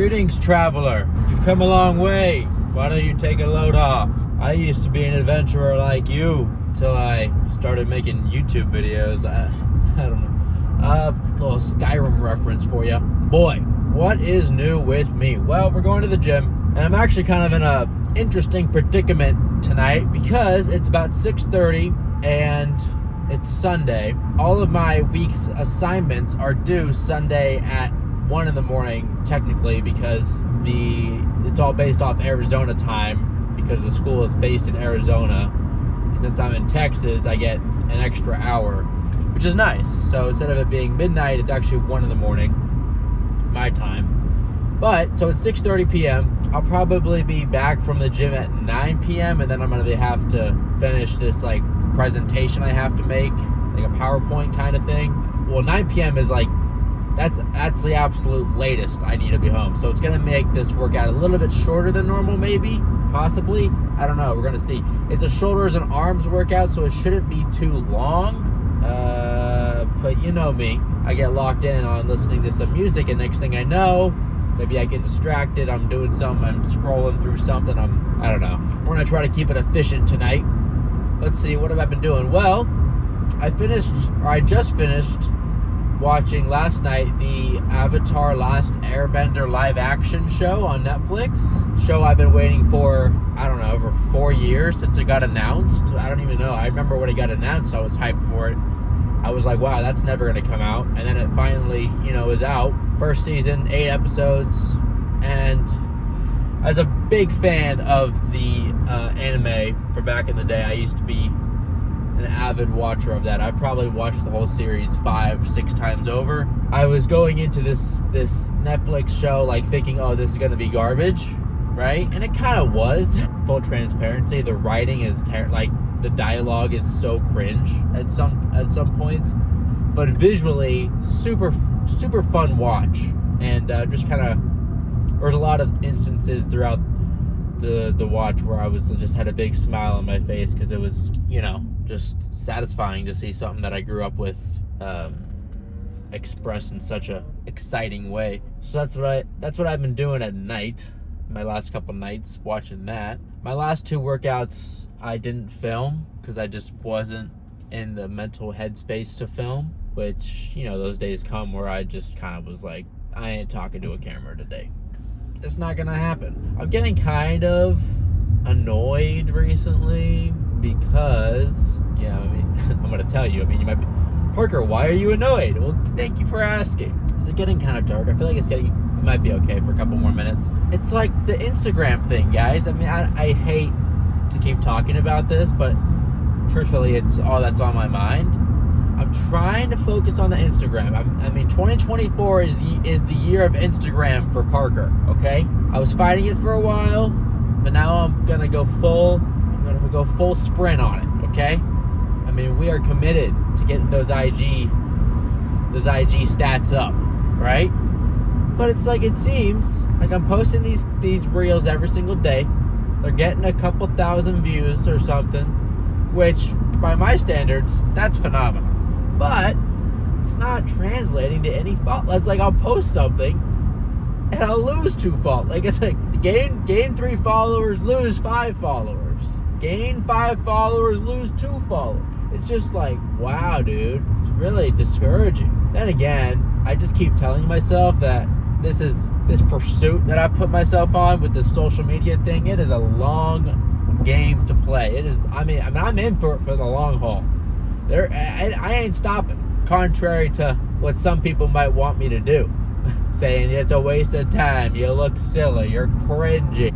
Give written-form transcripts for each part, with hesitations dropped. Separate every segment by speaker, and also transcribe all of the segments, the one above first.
Speaker 1: Greetings, traveler. You've come a long way. Why don't you take a load off? I used to be an adventurer like you till I started making YouTube videos. I don't know. Little Skyrim reference for you. Boy, what is new with me? Well, we're going to the gym, and I'm actually kind of in a interesting predicament tonight because it's about 6:30 and it's Sunday. All of my week's assignments are due Sunday at 1 in the morning, technically, because it's all based off Arizona time, because the school is based in Arizona. Since I'm in Texas, I get an extra hour, which is nice. So instead of it being midnight, it's actually 1 in the morning, my time. But, so it's 6:30 p.m. I'll probably be back from the gym at 9 p.m. and then I'm going to have to finish this, like, presentation I have to make, like a PowerPoint kind of thing. Well, 9 p.m. is like, that's the absolute latest I need to be home. So it's going to make this workout a little bit shorter than normal, maybe, possibly. I don't know. We're going to see. It's a shoulders and arms workout, so it shouldn't be too long. But you know me. I get locked in on listening to some music, and next thing I know, maybe I get distracted. I'm doing something. I'm scrolling through something. I don't know. We're going to try to keep it efficient tonight. Let's see. What have I been doing? Well, I just finished watching last night the Avatar Last Airbender live action show on Netflix. Show I've been waiting for, I don't know, over 4 years since it got announced. I don't even know. I remember when it got announced, I was hyped for it. I was like, wow, that's never going to come out. And then it finally, is out. First season, 8 episodes. And as a big fan of the anime from back in the day, I used to be an avid watcher of that. I probably watched the whole series 5-6 times over. I was going into this Netflix show like thinking, oh, this is going to be garbage, right? And it kind of was. Full transparency, the writing is the dialogue is so cringe at some points, but visually super fun watch. And just kind of, there's a lot of instances throughout the watch where I just had a big smile on my face because it was, just satisfying to see something that I grew up with expressed in such a exciting way. So that's what I've been doing at night. My last couple nights watching that. My last 2 workouts I didn't film because I just wasn't in the mental headspace to film, which, those days come where I just kind of was like, I ain't talking to a camera today. It's not gonna happen. I'm getting kind of annoyed recently because, I'm gonna tell you, you might be, Parker, why are you annoyed? Well, thank you for asking. Is it getting kind of dark? I feel like it might be okay for a couple more minutes. It's like the Instagram thing, guys. I hate to keep talking about this, but truthfully, it's all that's on my mind. I'm trying to focus on the Instagram. 2024 is the year of Instagram for Parker, okay? I was fighting it for a while, but now I'm gonna go full sprint on it, okay? We are committed to getting those IG stats up, right? But it's like, it seems like I'm posting these reels every single day. They're getting a couple thousand views or something, which by my standards, that's phenomenal. But it's not translating to any fault. It's like I'll post something and I'll lose 2 followers. Like, it's like gain 3 followers, lose 5 followers. Gain 5 followers, lose 2 followers. It's just like, wow, dude. It's really discouraging. Then again, I just keep telling myself that this pursuit that I put myself on with this social media thing, it is a long game to play. It is, I'm in for the long haul. I ain't stopping, contrary to what some people might want me to do. Saying it's a waste of time, you look silly, you're cringy.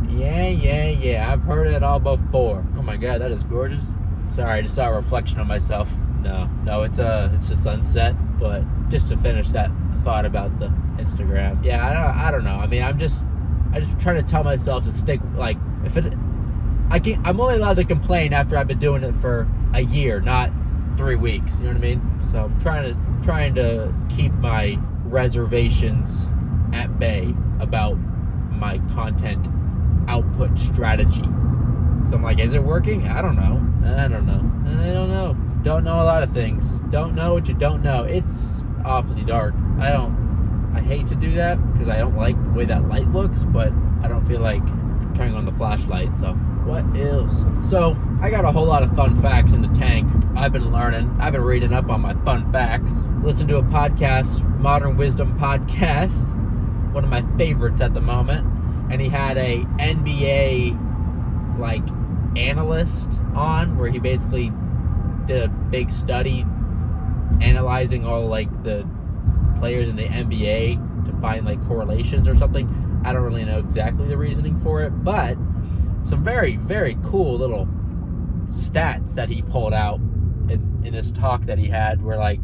Speaker 1: Yeah, I've heard it all before. Oh my god, that is gorgeous. Sorry, I just saw a reflection of myself. No, it's a sunset. But just to finish that thought about the Instagram, I don't know. I'm just trying to tell myself to stick. Like, I'm only allowed to complain after I've been doing it for a year, not 3 weeks. You know what I mean? So I'm trying to keep my reservations at bay about my content output strategy. So I'm like, is it working? I don't know. Don't know a lot of things. Don't know what you don't know. It's awfully dark. I I hate to do that because I don't like the way that light looks, but I don't feel like turning on the flashlight. So what else? So I got a whole lot of fun facts in the tank. I've been learning. I've been reading up on my fun facts. Listen to a podcast, Modern Wisdom Podcast, one of my favorites at the moment. And he had a NBA like analyst on where he basically did a big study analyzing all like the players in the NBA to find like correlations or something. I don't really know exactly the reasoning for it, but some very, very cool little stats that he pulled out in this talk that he had, where like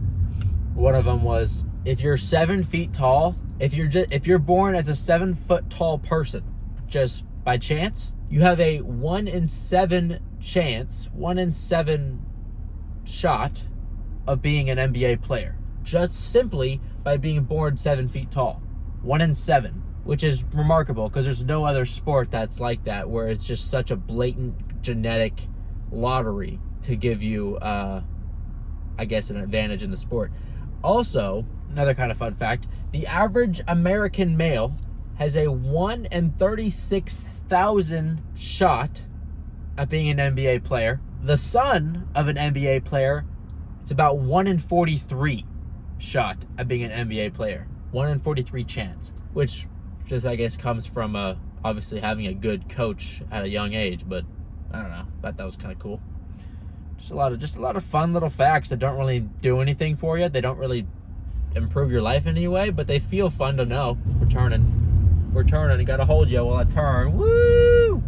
Speaker 1: one of them was, if you're 7 feet tall, if you're born as a 7 foot tall person, just by chance, you have a 1 in 7 chance, 1 in 7 shot of being an NBA player, just simply by being born 7 feet tall. 1 in 7, which is remarkable because there's no other sport that's like that, where it's just such a blatant genetic lottery to give you, I guess, an advantage in the sport. Also, another kind of fun fact, the average American male has a 1 in 36,000 shot at being an NBA player. The son of an NBA player, it's about 1 in 43 shot at being an NBA player. 1 in 43 chance, which just, I guess, comes from obviously having a good coach at a young age. But I don't know, thought that was kind of cool. Just a lot of fun little facts that don't really do anything for you. They don't really improve your life in any way, but they feel fun to know. We're turning. You gotta hold you while I turn. Woo!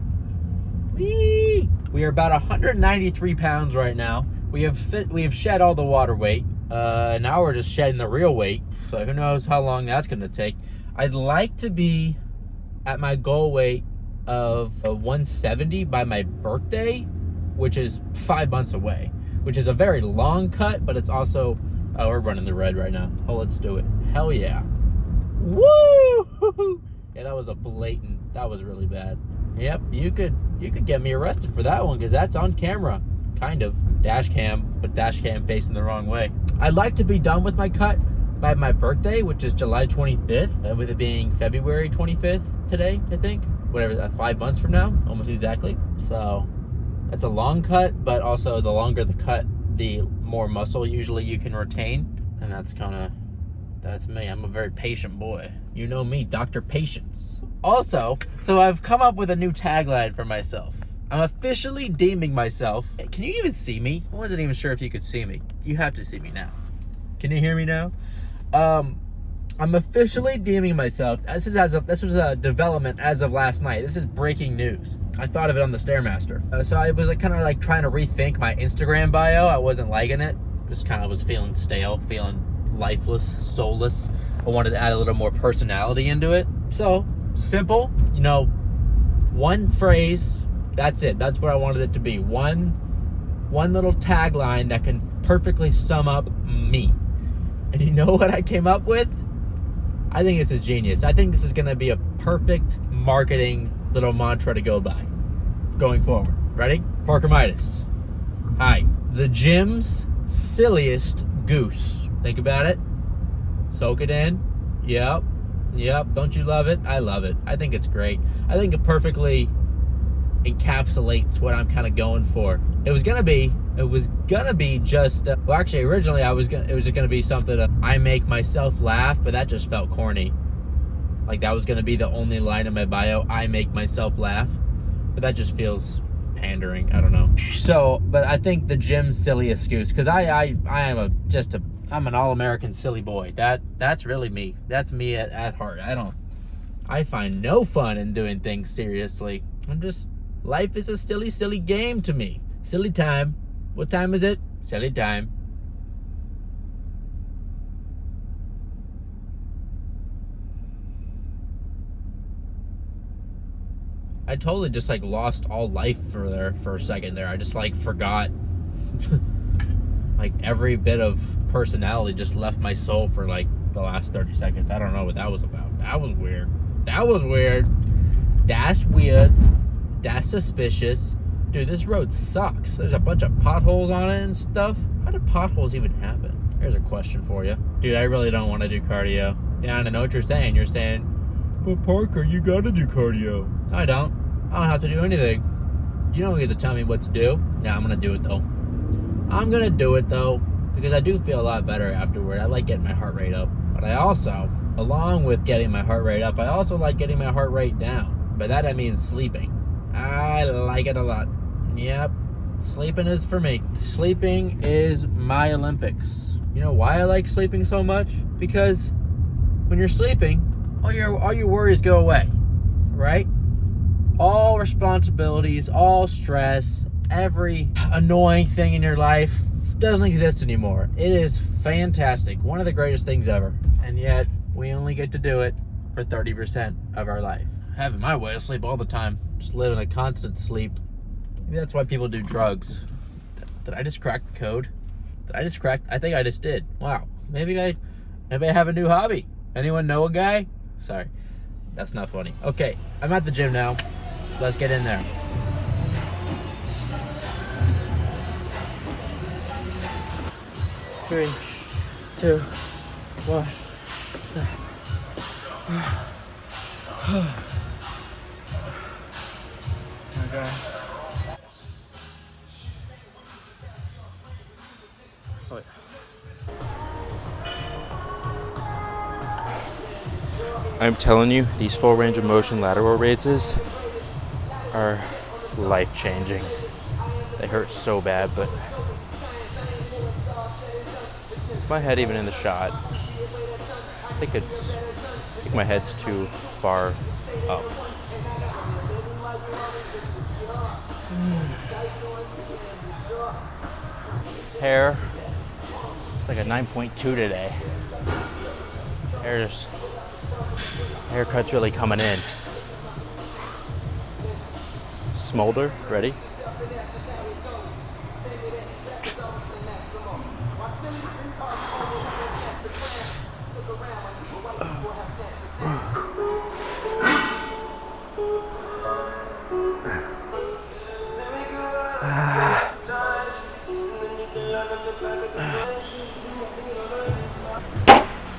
Speaker 1: Whee! We are about 193 pounds right now. We have shed all the water weight. Now we're just shedding the real weight. So who knows how long that's gonna take. I'd like to be at my goal weight of 170 by my birthday, which is 5 months away, which is a very long cut, but it's also, oh, we're running the red right now. Oh, let's do it. Hell yeah. Woo! Yeah, that was that was really bad. Yep, you could get me arrested for that one because that's on camera. Kind of. Dash cam, but dash cam facing the wrong way. I'd like to be done with my cut by my birthday, which is July 25th, with it being February 25th today, I think. Whatever, 5 months from now, almost exactly. So it's a long cut, but also the longer the cut, the more muscle usually you can retain. And that's me. I'm a very patient boy. You know me, Dr. Patience. Also, so I've come up with a new tagline for myself. I'm officially deeming myself. Can you even see me? I wasn't even sure if you could see me. You have to see me now. Can you hear me now? I'm officially deeming myself. This was a development as of last night. This is breaking news. I thought of it on the Stairmaster. So I was kind of trying to rethink my Instagram bio. I wasn't liking it. Just kind of was feeling stale, feeling lifeless, soulless. I wanted to add a little more personality into it. So simple, one phrase. That's it. That's what I wanted it to be. One little tagline that can perfectly sum up me. And you know what I came up with? I think this is genius. I think this is going to be a perfect marketing little mantra to go by going forward. Ready? Parker Midas. Hi. The gym's silliest goose. Think about it. Soak it in. Yep. Don't you love it? I love it. I think it's great. I think it perfectly encapsulates what I'm kind of going for. It was gonna be just well, actually originally it was gonna be something that I make myself laugh, but that just felt corny. Like that was gonna be the only line in my bio, I make myself laugh, but that just feels pandering. I don't know. So, but I think the gym's silliest goose, because I'm an all-American silly boy. That's really me. That's me at heart. I find no fun in doing things seriously. Life is a silly game to me. Silly time. What time is it? Silly time. I totally just lost all life for a second there. I just forgot. Every bit of personality just left my soul for the last 30 seconds. I don't know what that was about. That was weird. That's weird. That's suspicious. Dude, this road sucks. There's a bunch of potholes on it and stuff. How do potholes even happen? Here's a question for you. Dude, I really don't want to do cardio. Yeah, I know what you're saying. You're saying, but Parker, you gotta do cardio. No, I don't. I don't have to do anything. You don't get to tell me what to do. Yeah, I'm gonna do it though. I'm gonna do it though, because I do feel a lot better afterward. I like getting my heart rate up. But I also, along with getting my heart rate up, I also like getting my heart rate down. By that I mean sleeping. I like it a lot. Yep, sleeping is for me. Sleeping is my Olympics. You know why I like sleeping so much? Because when you're sleeping, all your worries go away, right? All responsibilities, all stress, every annoying thing in your life doesn't exist anymore. It is fantastic. One of the greatest things ever. And yet, we only get to do it for 30% of our life. Having my way, I sleep all the time. Just live in a constant sleep. Maybe that's why people do drugs. Did I just crack the code? I think I just did. Wow. Maybe I have a new hobby. Anyone know a guy? Sorry. That's not funny. Okay, I'm at the gym now. Let's get in there. Three, two, one, stop. Okay. Oh, yeah.
Speaker 2: I'm telling you, these full range of motion lateral raises are life-changing. They hurt so bad, but is my head even in the shot? I think my head's too far up. Hair, it's like a 9.2 today. Haircut's really coming in. Smolder, ready?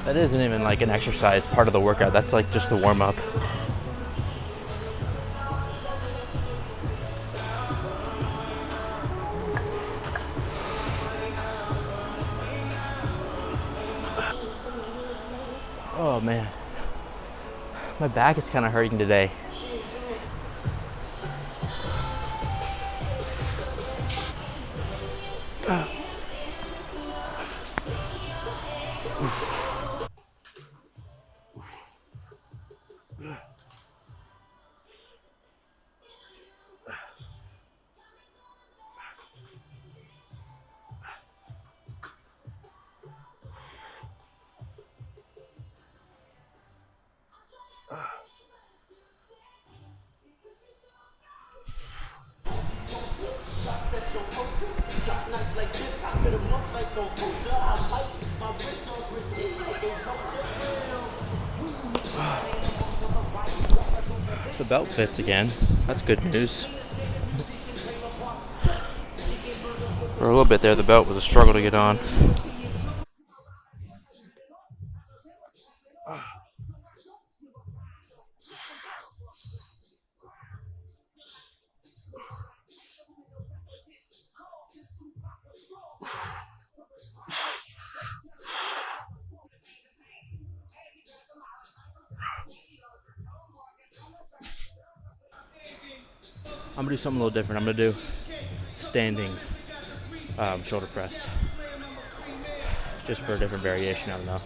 Speaker 2: That isn't even like an exercise part of the workout. That's like just the warm-up. Oh man, my back is kind of hurting today. The belt fits again. That's good news. For a little bit there, the belt was a struggle to get on. I'm gonna do something a little different. I'm gonna do standing shoulder press. Just for a different variation, I don't know.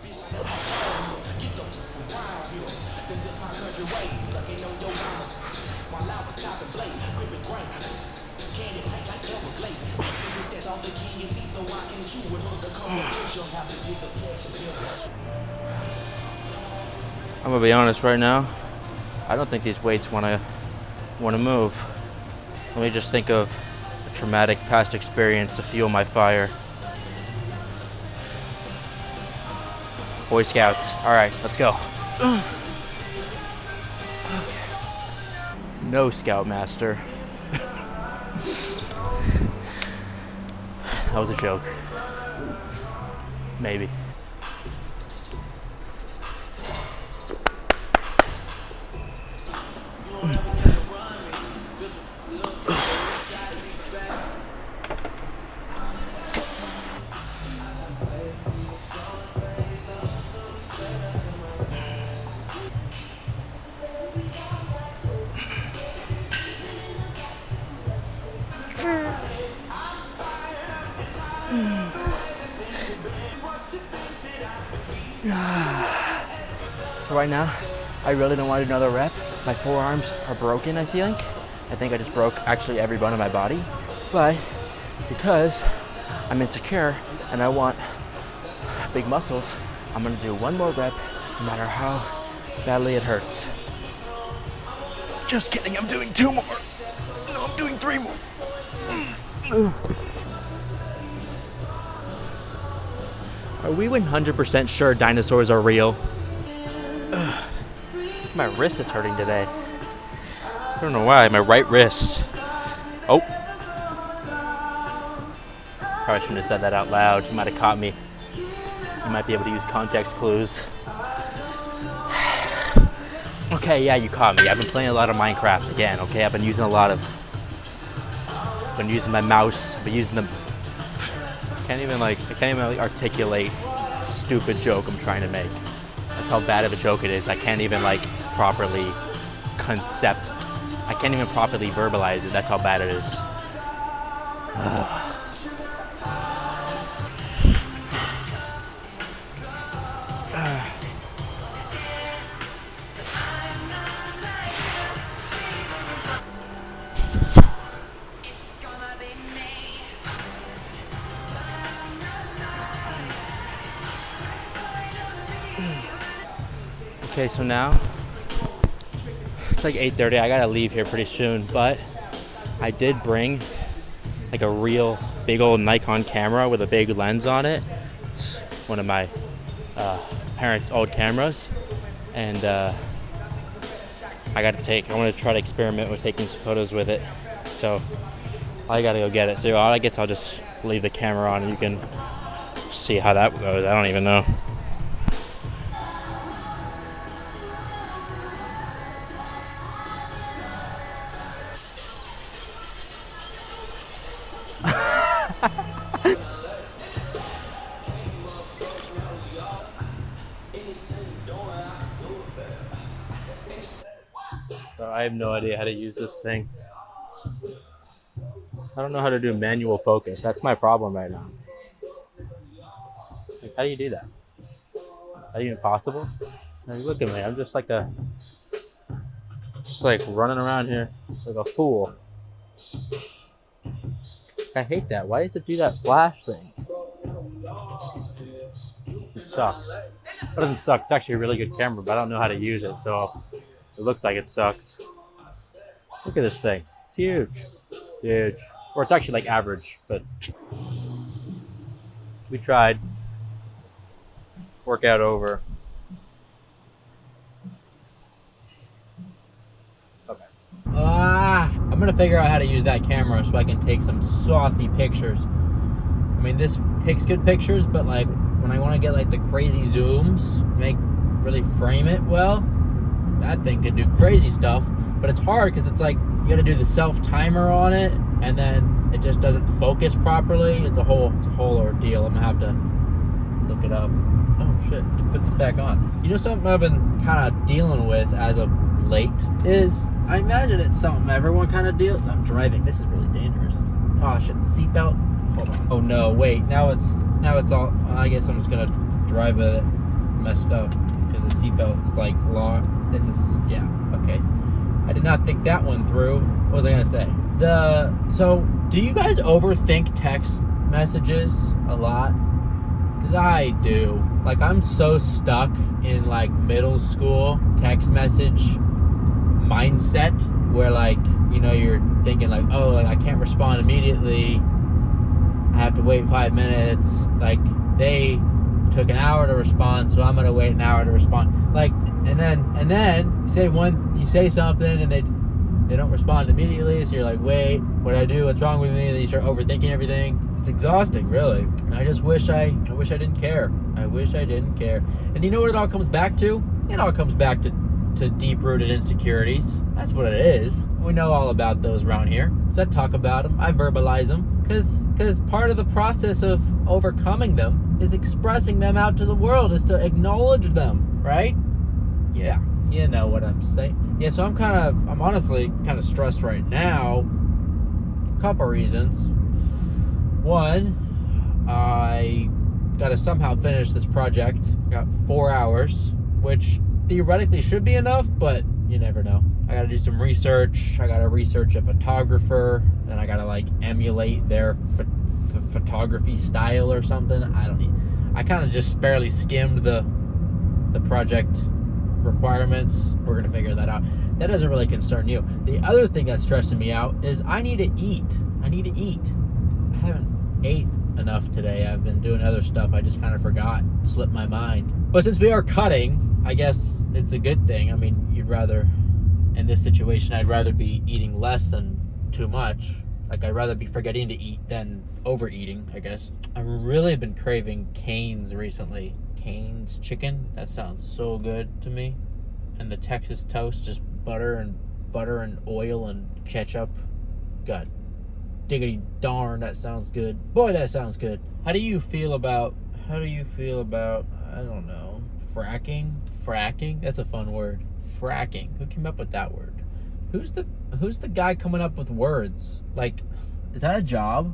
Speaker 2: I'm gonna be honest right now. I don't think these weights want to move. Let me just think of a traumatic past experience to fuel my fire. Boy Scouts. All right, let's go. No, Scoutmaster. That was a joke. Maybe. So right now, I really don't want another rep. My forearms are broken, I think. I think I just broke actually every bone in my body. But because I'm insecure and I want big muscles, I'm gonna do one more rep no matter how badly it hurts. Just kidding, I'm doing 2 more. No, I'm doing 3 more. Are we 100% sure dinosaurs are real? My wrist is hurting today. I don't know why, my right wrist. Oh. Probably shouldn't have said that out loud. You might have caught me. You might be able to use context clues. Okay, yeah, you caught me. I've been playing a lot of Minecraft again, okay? I've been using my mouse. I've been using the... I can't even articulate stupid joke I'm trying to make. That's how bad of a joke it is. I can't even properly I can't even properly verbalize it. That's how bad it is. Okay, so now it's like 8:30. I gotta leave here pretty soon, but I did bring a real big old Nikon camera with a big lens on it. It's one of my parents' old cameras, and I want to try to experiment with taking some photos with it. So I gotta go get it. So I guess I'll just leave the camera on and you can see how that goes. I don't even know. So I have no idea how to use this thing. I don't know how to do manual focus. That's my problem right now. How do you do that? Is that even possible? Look at me. I'm just running around here like a fool. I hate that. Why does it do that flash thing? It sucks. It doesn't suck. It's actually a really good camera, but I don't know how to use it, so it looks like it sucks. Look at this thing. It's huge. Huge. Or it's actually average, but we tried. Workout over. Okay.
Speaker 1: I'm gonna figure out how to use that camera so I can take some saucy pictures. I mean, this takes good pictures, but when I want to get the crazy zooms, really frame it well, that thing can do crazy stuff. But it's hard because it's you got to do the self timer on it, and then it just doesn't focus properly. It's a whole ordeal. I'm gonna have to look it up. Oh shit! Put this back on. You know, something I've been kind of dealing with as of late is, I imagine it's something everyone kind of deals. I'm driving. This is really dangerous. Oh shit! The seatbelt. Hold on. Oh no! Wait. Now it's all. I guess I'm just gonna drive with it messed up because the seatbelt is locked. This is okay. I did not think that one through. What was I gonna say? So do you guys overthink text messages a lot? Because I do. I'm so stuck in middle school text message mindset where you're thinking oh, I can't respond immediately. I have to wait 5 minutes. They took an hour to respond, so I'm gonna wait an hour to respond. And then you say something and they don't respond immediately, so you're wait, what did I do? What's wrong with me? And then you start overthinking everything. It's exhausting, really. And I just wish I didn't care. I wish I didn't care. And you know what it all comes back to? It all comes back to deep-rooted insecurities. That's what it is. We know all about those around here. So I talk about them. I verbalize them. Because part of the process of overcoming them is expressing them out to the world, is to acknowledge them, right? Yeah, you know what I'm saying. Yeah, so I'm honestly kind of stressed right now. A couple reasons. One, I Got to somehow finish this project. Got 4 hours, which theoretically should be enough, but you never know. I got to do some research. I got to research a photographer, and I got to like emulate their photography style or something. I kind of just barely skimmed the project requirements. We're gonna figure that out. That doesn't really concern you. The other thing that's stressing me out is I need to eat. I haven't ate enough today. I've been doing other stuff. I just kind of forgot, slipped my mind. But since we are cutting, I guess it's a good thing. I mean, in this situation, I'd rather be eating less than too much. Like, I'd rather be forgetting to eat than overeating, I guess. I've really been craving Cane's recently. Cane's chicken, that sounds so good to me. And the Texas toast, just butter and oil and ketchup. God diggity darn, that sounds good. Boy, that sounds good. How do you feel about, I don't know, fracking? Fracking? That's a fun word. Fracking. Who came up with that word? Who's the guy coming up with words? Like, is that a job?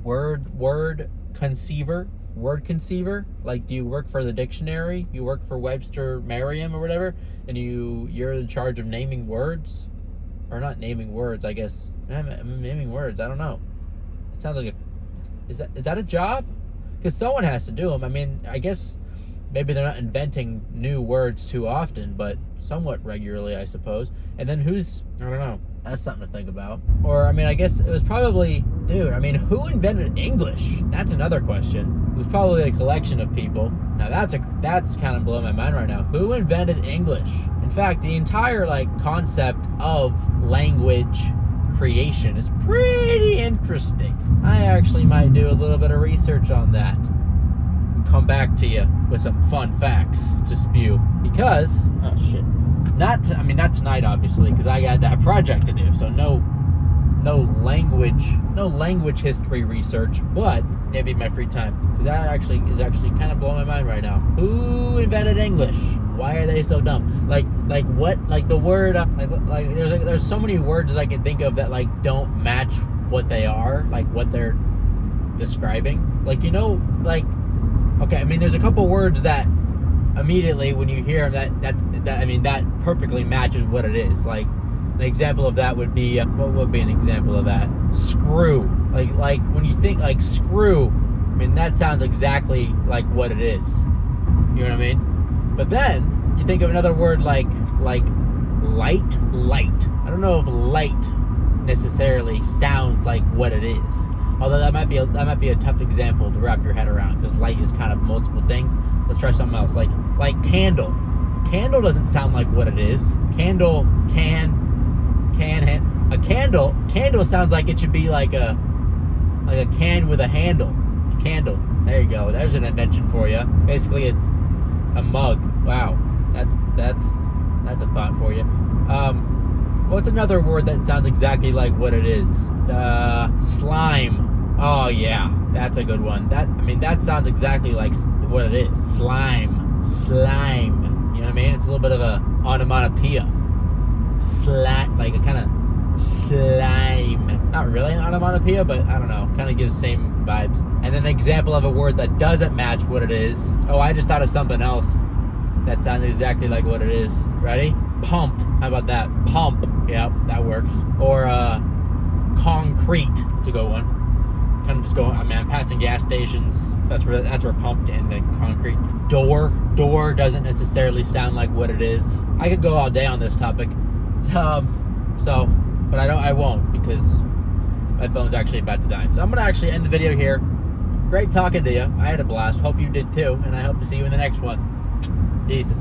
Speaker 1: Word conceiver? Word conceiver? Like, do you work for the dictionary? You work for Webster Merriam or whatever, and you're in charge of naming words? Or not naming words, I guess. Naming words, I don't know. It sounds like is that a job? Because someone has to do them. I mean, I guess maybe they're not inventing new words too often, but somewhat regularly, I suppose. And then I don't know. That's something to think about. Or, I mean, I guess it was probably, who invented English? That's another question. It was probably a collection of people. Now that's kind of blowing my mind right now. Who invented English? In fact, the entire concept of language creation is pretty interesting. I actually might do a little bit of research on that and come back to you with some fun facts to spew. Because, oh shit. Not tonight, obviously, because I got that project to do. So no language history research, but maybe in my free time, because that is actually kind of blowing my mind right now. Who invented English? Why are they so dumb? Like what? Like the word? There's so many words that I can think of that don't match what they are, like what they're describing. Okay, there's a couple words that immediately when you hear them that perfectly matches what it is. Like an example of that would be what would be an example of that? Screw. Like when you think screw, that sounds exactly like what it is. You know what I mean? But then you think of another word like light. I don't know if light necessarily sounds like what it is. Although that might be a tough example to wrap your head around, because light is kind of multiple things. Let's try something else. Like candle. Candle doesn't sound like what it is. Candle a candle sounds like it should be like a can with a handle. A candle. There you go. There's an invention for you. Basically a mug. Wow. That's a thought for you. What's another word that sounds exactly like what it is? Slime. Oh yeah, that's a good one. That sounds exactly like what it is. Slime. You know what I mean? It's a little bit of a onomatopoeia. Like a kind of slime. Not really an onomatopoeia, but I don't know. Kind of gives same vibes. And then an example of a word that doesn't match what it is. Oh, I just thought of something else that sounds exactly like what it is. Ready? Pump. How about that? Pump. Yep, that works. Or concrete. That's a good one. Kind of just going. I'm passing gas stations. That's where pump and then concrete. Door doesn't necessarily sound like what it is. I could go all day on this topic. But I won't, because my phone's actually about to die. So I'm gonna actually end the video here. Great talking to you. I had a blast. Hope you did too, and I hope to see you in the next one. Peace.